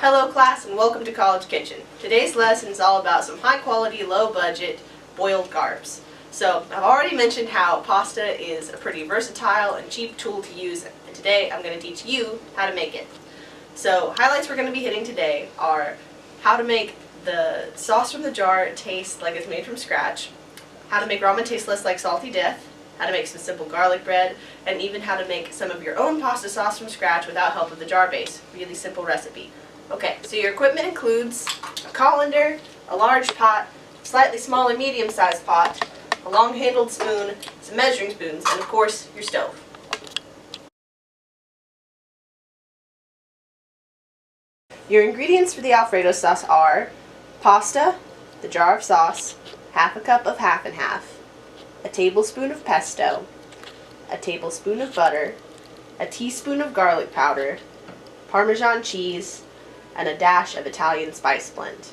Hello class and welcome to College Kitchen. Today's lesson is all about some high quality, low budget boiled carbs. So I've already mentioned how pasta is a pretty versatile and cheap tool to use, and today I'm going to teach you how to make it. So highlights we're going to be hitting today are how to make the sauce from the jar taste like it's made from scratch, how to make ramen taste less like salty death, how to make some simple garlic bread, and even how to make some of your own pasta sauce from scratch without help of the jar base. Really simple recipe. Okay, so your equipment includes a colander, a large pot, slightly smaller medium-sized pot, a long-handled spoon, some measuring spoons, and of course, your stove. Your ingredients for the Alfredo sauce are pasta, the jar of sauce, half a cup of half and half, a tablespoon of pesto, a tablespoon of butter, a teaspoon of garlic powder, Parmesan cheese, and a dash of Italian spice blend.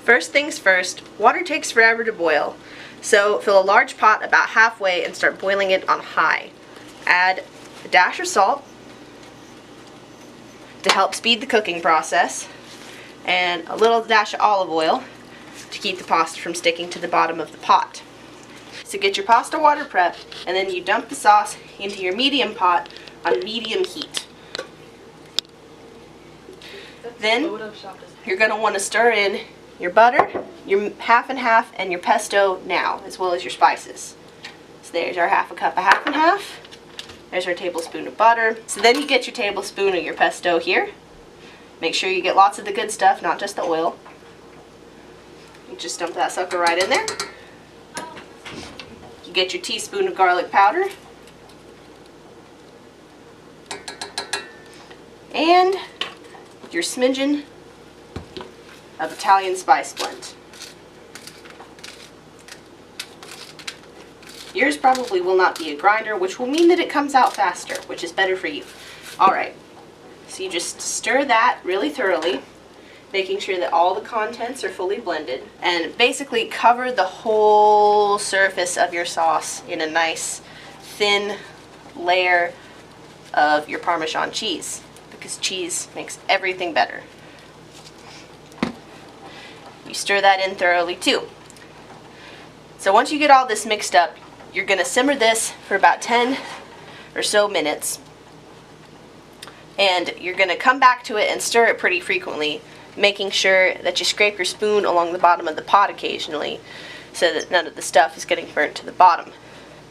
First things first, water takes forever to boil, so fill a large pot about halfway and start boiling it on high. Add a dash of salt to help speed the cooking process, and a little dash of olive oil to keep the pasta from sticking to the bottom of the pot. So get your pasta water prepped, and then you dump the sauce into your medium pot on medium heat. Then you're going to want to stir in your butter, your half and half, and your pesto now, as well as your spices. So there's our half a cup of half and half. There's our tablespoon of butter. So then you get your tablespoon of your pesto here. Make sure you get lots of the good stuff, not just the oil. You just dump that sucker right in there. You get your teaspoon of garlic powder. And your smidgen of Italian spice blend. Yours probably will not be a grinder, which will mean that it comes out faster, which is better for you. Alright, so you just stir that really thoroughly, making sure that all the contents are fully blended, and basically cover the whole surface of your sauce in a nice thin layer of your Parmesan cheese, because cheese makes everything better. You stir that in thoroughly too. So once you get all this mixed up, you're going to simmer this for about 10 or so minutes, and you're going to come back to it and stir it pretty frequently, making sure that you scrape your spoon along the bottom of the pot occasionally so that none of the stuff is getting burnt to the bottom.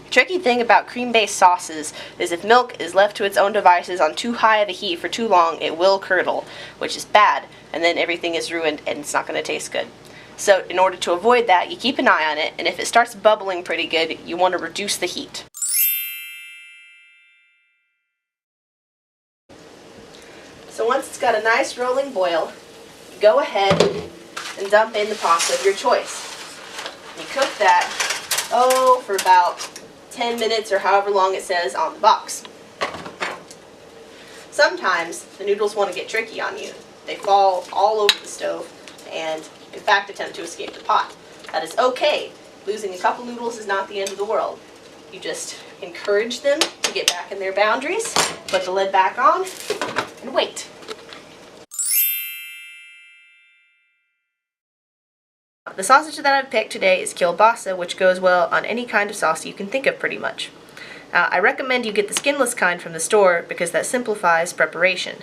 The tricky thing about cream-based sauces is if milk is left to its own devices on too high of a heat for too long, it will curdle, which is bad, and then everything is ruined and it's not going to taste good. So in order to avoid that, you keep an eye on it, and if it starts bubbling pretty good, you want to reduce the heat. So once it's got a nice rolling boil, you go ahead and dump in the pasta of your choice. You cook that, for about 10 minutes or however long it says on the box. Sometimes the noodles want to get tricky on you. They fall all over the stove and in fact attempt to escape the pot. That is okay. Losing a couple noodles is not the end of the world. You just encourage them to get back in their boundaries, put the lid back on, and wait. The sausage that I've picked today is kielbasa, which goes well on any kind of sauce you can think of pretty much. I recommend you get the skinless kind from the store because that simplifies preparation.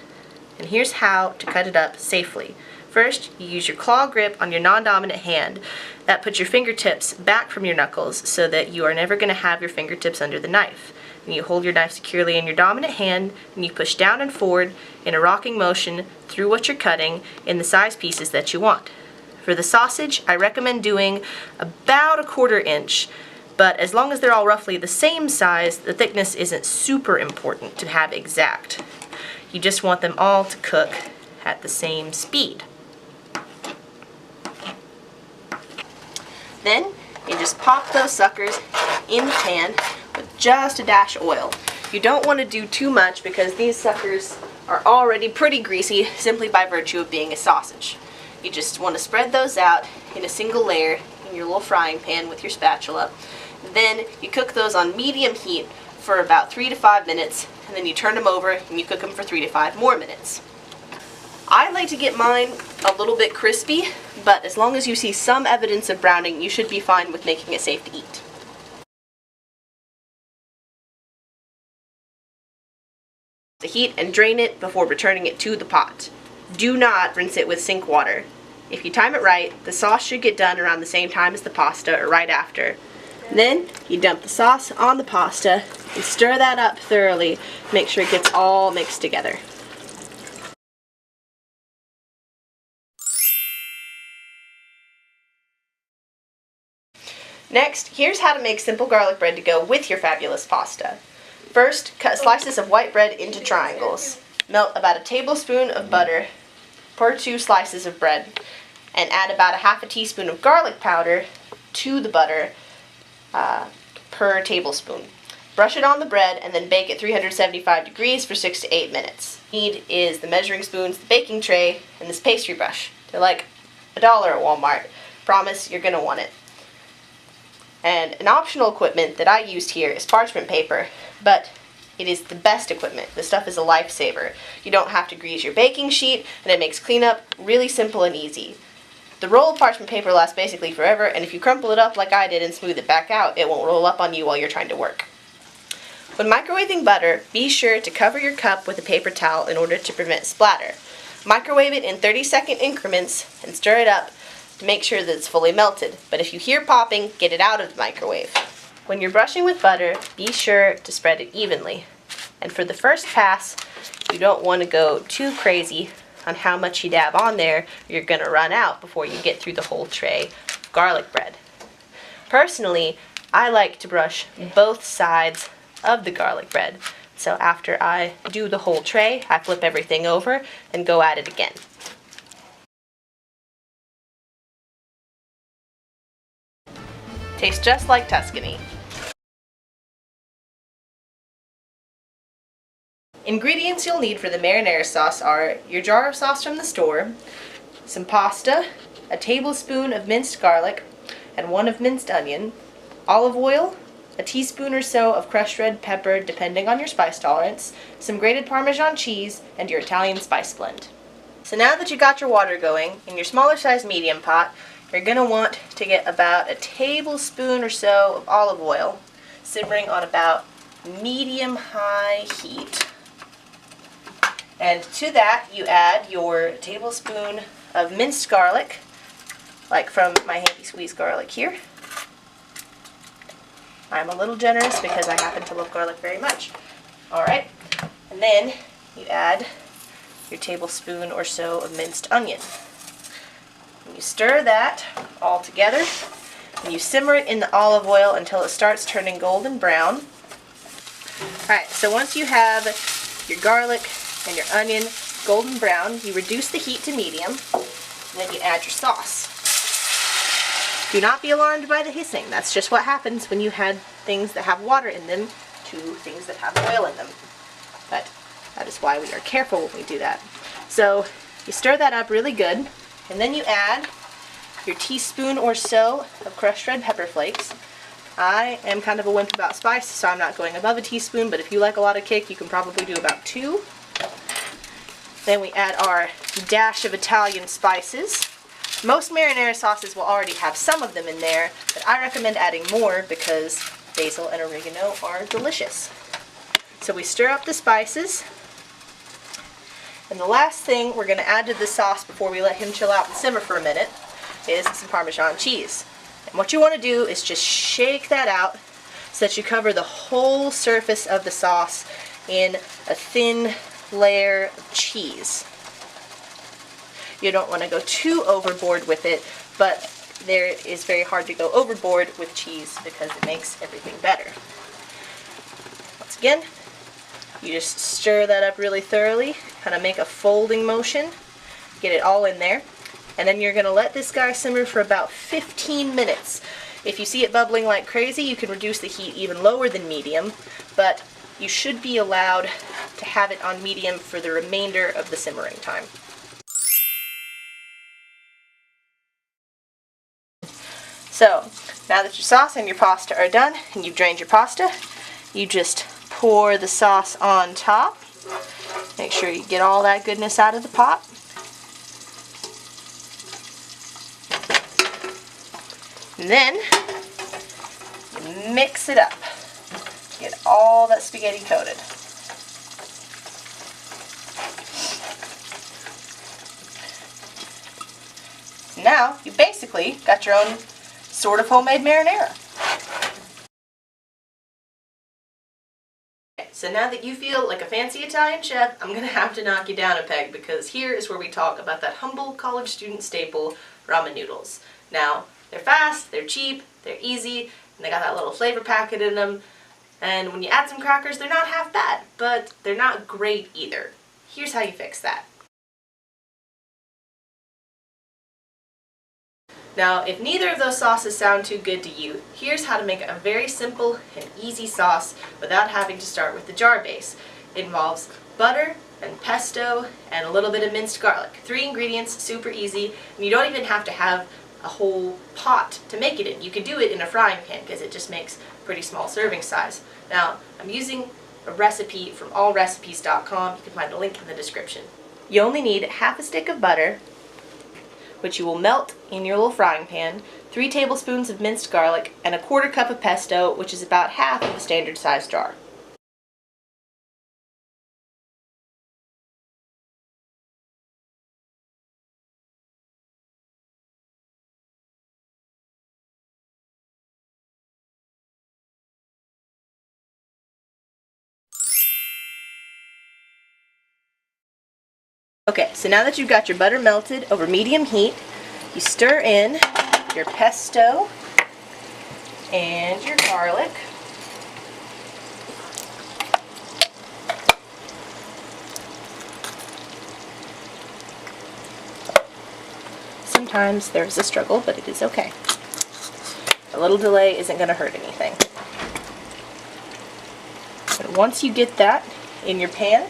And here's how to cut it up safely. First, you use your claw grip on your non-dominant hand. That puts your fingertips back from your knuckles so that you are never going to have your fingertips under the knife. And you hold your knife securely in your dominant hand, and you push down and forward in a rocking motion through what you're cutting in the size pieces that you want. For the sausage, I recommend doing about 1/4 inch, but as long as they're all roughly the same size, the thickness isn't super important to have exact. You just want them all to cook at the same speed. Then you just pop those suckers in the pan with just a dash of oil. You don't want to do too much because these suckers are already pretty greasy simply by virtue of being a sausage. You just want to spread those out in a single layer in your little frying pan with your spatula. Then you cook those on medium heat for about 3 to 5 minutes, and then you turn them over and you cook them for 3 to 5 more minutes. I like to get mine a little bit crispy, but as long as you see some evidence of browning, you should be fine with making it safe to eat. The heat and drain it before returning it to the pot. Do not rinse it with sink water. If you time it right, the sauce should get done around the same time as the pasta or right after. Then you dump the sauce on the pasta and stir that up thoroughly. Make sure it gets all mixed together. Next, here's how to make simple garlic bread to go with your fabulous pasta. First, cut slices of white bread into triangles. Melt about a tablespoon of butter per 2 slices of bread, and add about a half a teaspoon of garlic powder to the butter per tablespoon. Brush it on the bread and then bake at 375 degrees for 6 to 8 minutes. What you need is the measuring spoons, the baking tray, and this pastry brush. They're like $1 at Walmart. Promise you're gonna want it. And an optional equipment that I used here is parchment paper, but it is the best equipment. This stuff is a lifesaver. You don't have to grease your baking sheet, and it makes cleanup really simple and easy. The roll of parchment paper lasts basically forever, and if you crumple it up like I did and smooth it back out, it won't roll up on you while you're trying to work. When microwaving butter, be sure to cover your cup with a paper towel in order to prevent splatter. Microwave it in 30-second increments and stir it up to make sure that it's fully melted. But if you hear popping, get it out of the microwave. When you're brushing with butter, be sure to spread it evenly. And for the first pass, you don't want to go too crazy on how much you dab on there, or you're going to run out before you get through the whole tray of garlic bread. Personally, I like to brush both sides of the garlic bread. So after I do the whole tray, I flip everything over and go at it again. Tastes just like Tuscany. Ingredients you'll need for the marinara sauce are your jar of sauce from the store, some pasta, a tablespoon of minced garlic, and 1 of minced onion, olive oil, a teaspoon or so of crushed red pepper depending on your spice tolerance, some grated Parmesan cheese, and your Italian spice blend. So now that you got your water going, in your smaller size medium pot, you're going to want to get about a tablespoon or so of olive oil, simmering on about medium-high heat. And to that you add your tablespoon of minced garlic, like from my Handy Squeeze garlic here. I'm a little generous because I happen to love garlic very much. Alright, and then you add your tablespoon or so of minced onion. And you stir that all together, and you simmer it in the olive oil until it starts turning golden brown. Alright, so once you have your garlic and your onion golden brown, you reduce the heat to medium, and then you add your sauce. Do not be alarmed by the hissing. That's just what happens when you add things that have water in them to things that have oil in them. But that is why we are careful when we do that. So you stir that up really good, and then you add your teaspoon or so of crushed red pepper flakes. I am kind of a wimp about spice, so I'm not going above a teaspoon, but if you like a lot of kick, you can probably do about 2. Then we add our dash of Italian spices. Most marinara sauces will already have some of them in there, but I recommend adding more because basil and oregano are delicious. So we stir up the spices. And the last thing we're going to add to the sauce before we let him chill out and simmer for a minute is some Parmesan cheese. And what you want to do is just shake that out so that you cover the whole surface of the sauce in a thin layer of cheese. You don't want to go too overboard with it, but there is very hard to go overboard with cheese because it makes everything better. Once again, you just stir that up really thoroughly, kind of make a folding motion, get it all in there, and then you're going to let this guy simmer for about 15 minutes. If you see it bubbling like crazy, you can reduce the heat even lower than medium, but you should be allowed to have it on medium for the remainder of the simmering time. So, now that your sauce and your pasta are done, and you've drained your pasta, you just pour the sauce on top. Make sure you get all that goodness out of the pot. And then you mix it up. Get all that spaghetti coated. Now you basically got your own sort of homemade marinara. So now that you feel like a fancy Italian chef, I'm going to have to knock you down a peg, because here is where we talk about that humble college student staple, ramen noodles. Now, they're fast, they're cheap, they're easy, and they got that little flavor packet in them. And when you add some crackers, they're not half bad, but they're not great either. Here's how you fix that. Now, if neither of those sauces sound too good to you, here's how to make a very simple and easy sauce without having to start with the jar base. It involves butter and pesto and a little bit of minced garlic. 3 ingredients, super easy, and you don't even have to have a whole pot to make it in. You can do it in a frying pan because it just makes a pretty small serving size. Now, I'm using a recipe from allrecipes.com. You can find a link in the description. You only need half a stick of butter, which you will melt in your little frying pan, 3 tablespoons of minced garlic, and a 1/4 cup of pesto, which is about half of a standard size jar. Okay, so now that you've got your butter melted over medium heat, you stir in your pesto and your garlic. Sometimes there's a struggle, but it is okay. A little delay isn't going to hurt anything. And once you get that in your pan,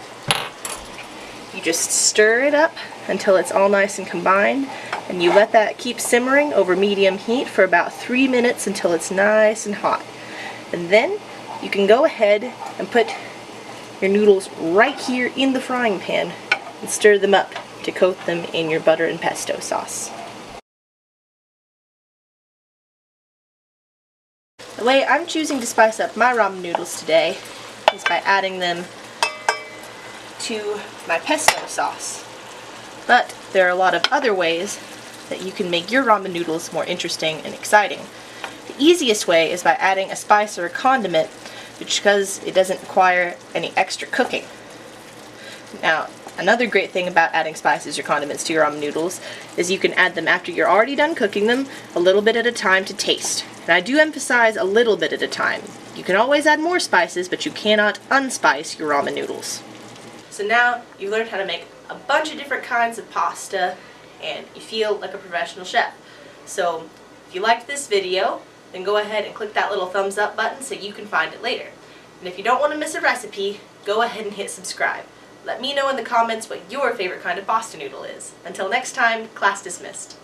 you just stir it up until it's all nice and combined, and you let that keep simmering over medium heat for about 3 minutes until it's nice and hot. And then you can go ahead and put your noodles right here in the frying pan and stir them up to coat them in your butter and pesto sauce. The way I'm choosing to spice up my ramen noodles today is by adding them to my pesto sauce. But there are a lot of other ways that you can make your ramen noodles more interesting and exciting. The easiest way is by adding a spice or a condiment, because it doesn't require any extra cooking. Now, another great thing about adding spices or condiments to your ramen noodles is you can add them after you're already done cooking them, a little bit at a time to taste. And I do emphasize a little bit at a time. You can always add more spices, but you cannot unspice your ramen noodles. So now you've learned how to make a bunch of different kinds of pasta, and you feel like a professional chef. So if you liked this video, then go ahead and click that little thumbs up button so you can find it later. And if you don't want to miss a recipe, go ahead and hit subscribe. Let me know in the comments what your favorite kind of pasta noodle is. Until next time, class dismissed.